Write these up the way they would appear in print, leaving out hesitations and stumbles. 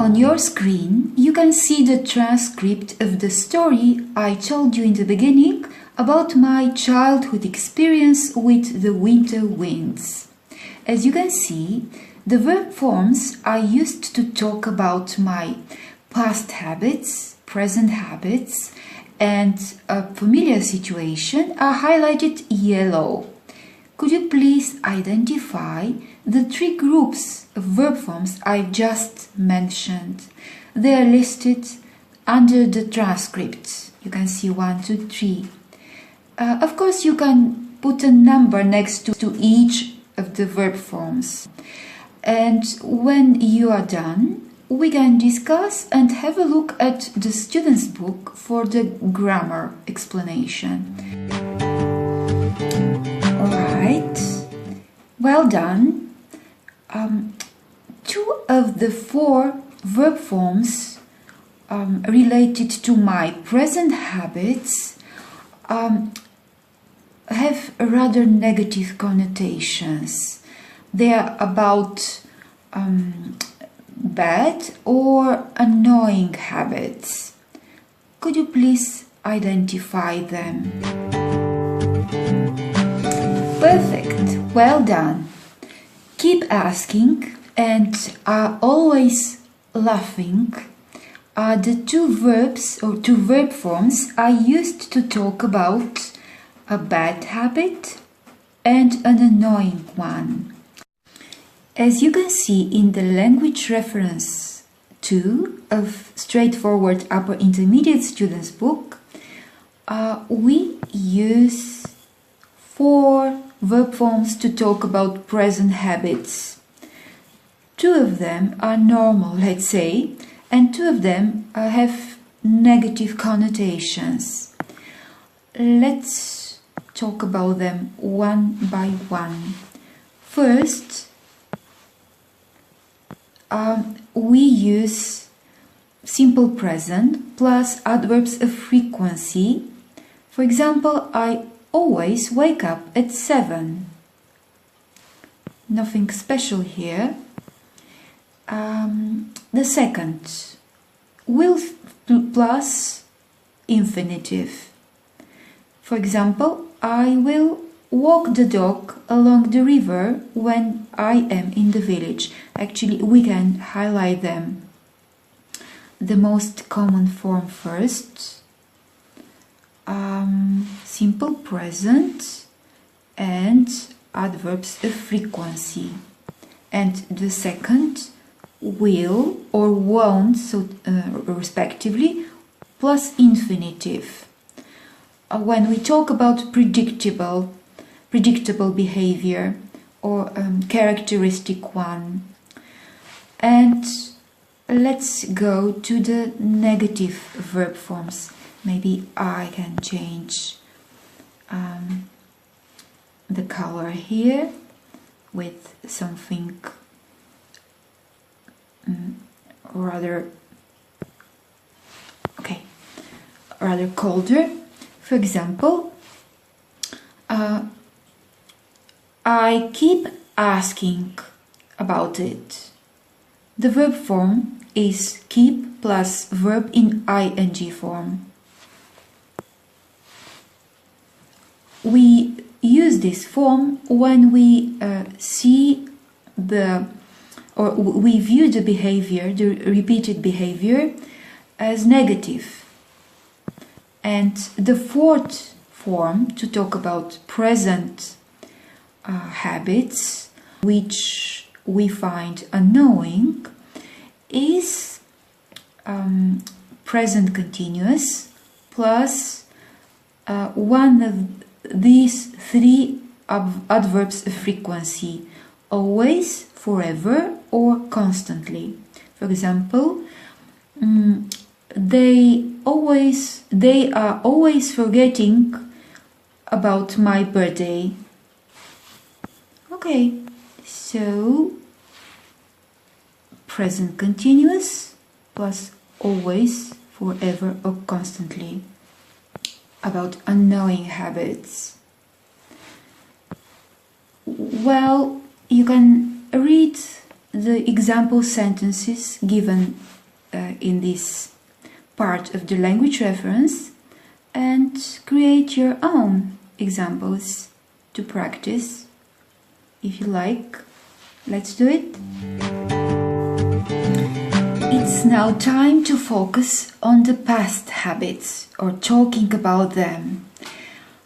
On your screen, you can see the transcript of the story I told you in the beginning about my childhood experience with the winter winds. As you can see, the verb forms I used to talk about my past habits, present habits, and a familiar situation are highlighted yellow. Could you please identify the three groups of verb forms I've just mentioned? They are listed under the transcript. You can see 1, 2, 3. Of course, you can put a number next to each of the verb forms. And when you are done, we can discuss and have a look at the student's book for the grammar explanation. Alright, well done. 2 of the 4 verb forms related to my present habits have rather negative connotations. They are about bad or annoying habits. Could you please identify them? Perfect, well done. Keep asking and are always laughing are the 2 verbs or 2 verb forms I used to talk about a bad habit and an annoying one. As you can see in the language reference 2 of Straightforward Upper Intermediate Students book, we use 4 verb forms to talk about present habits. 2 of them are normal, let's say, and 2 of them have negative connotations. Let's talk about them one by one. First, we use simple present plus adverbs of frequency. For example, I always wake up at 7. Nothing special here. The second, will plus infinitive. For example, I will walk the dog along the river when I am in the village. Actually, we can highlight them. The most common form first. Simple present and adverbs of frequency. And the second, will or won't, so respectively, plus infinitive. When we talk about predictable behavior or characteristic one. And let's go to the negative verb forms. Maybe I can change the color here with something rather colder. For example, I keep asking about it. The verb form is keep plus verb in ing form. We use this form when we we view the behavior, the repeated behavior, as negative. And the fourth form to talk about present habits, which we find annoying, is present continuous plus one of these 3 adverbs of frequency: always, forever, or constantly. For example, they are always forgetting about my birthday. Okay, so present continuous plus always, forever, or constantly. About annoying habits. Well, you can read the example sentences given in this part of the language reference and create your own examples to practice. If you like, let's do it. It's now time to focus on the past habits or talking about them.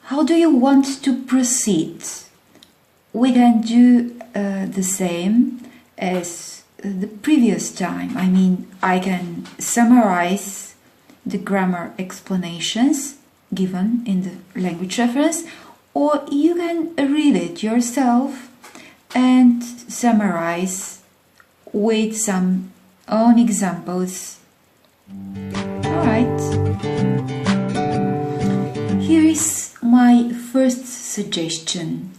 How do you want to proceed? We can do the same as the previous time. I mean, I can summarize the grammar explanations given in the language reference, or you can read it yourself and summarize with some own examples. Alright. Here is my first suggestion: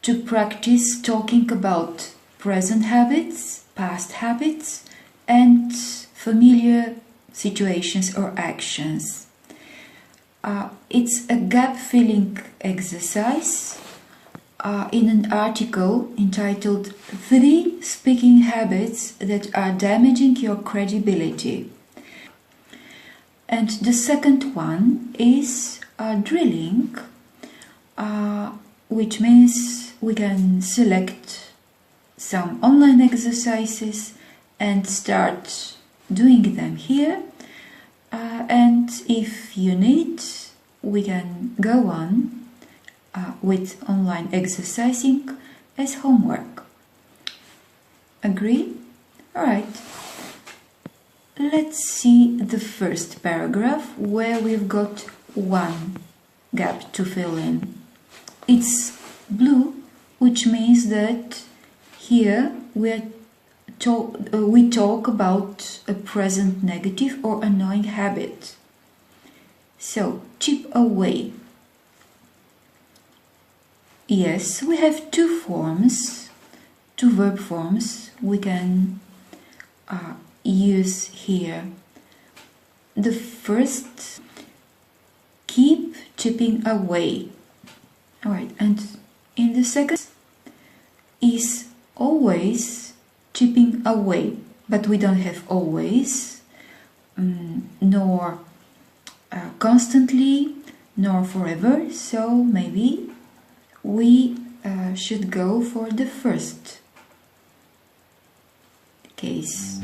to practice talking about present habits, past habits, and familiar situations or actions. It's a gap-filling exercise in an article entitled 3 Speaking Habits That Are Damaging Your Credibility. And the second one is drilling, which means we can select some online exercises and start doing them here. And if you need, we can go on with online exercising as homework. Agree? Alright. Let's see the first paragraph where we've got one gap to fill in. It's blue, which means that here we talk about a present negative or annoying habit. So, chip away. Yes, we have two verb forms we can use here. The first, keep chipping away. Alright, and in the second is always chipping away, but we don't have always, nor constantly, nor forever, so maybe we should go for the first case.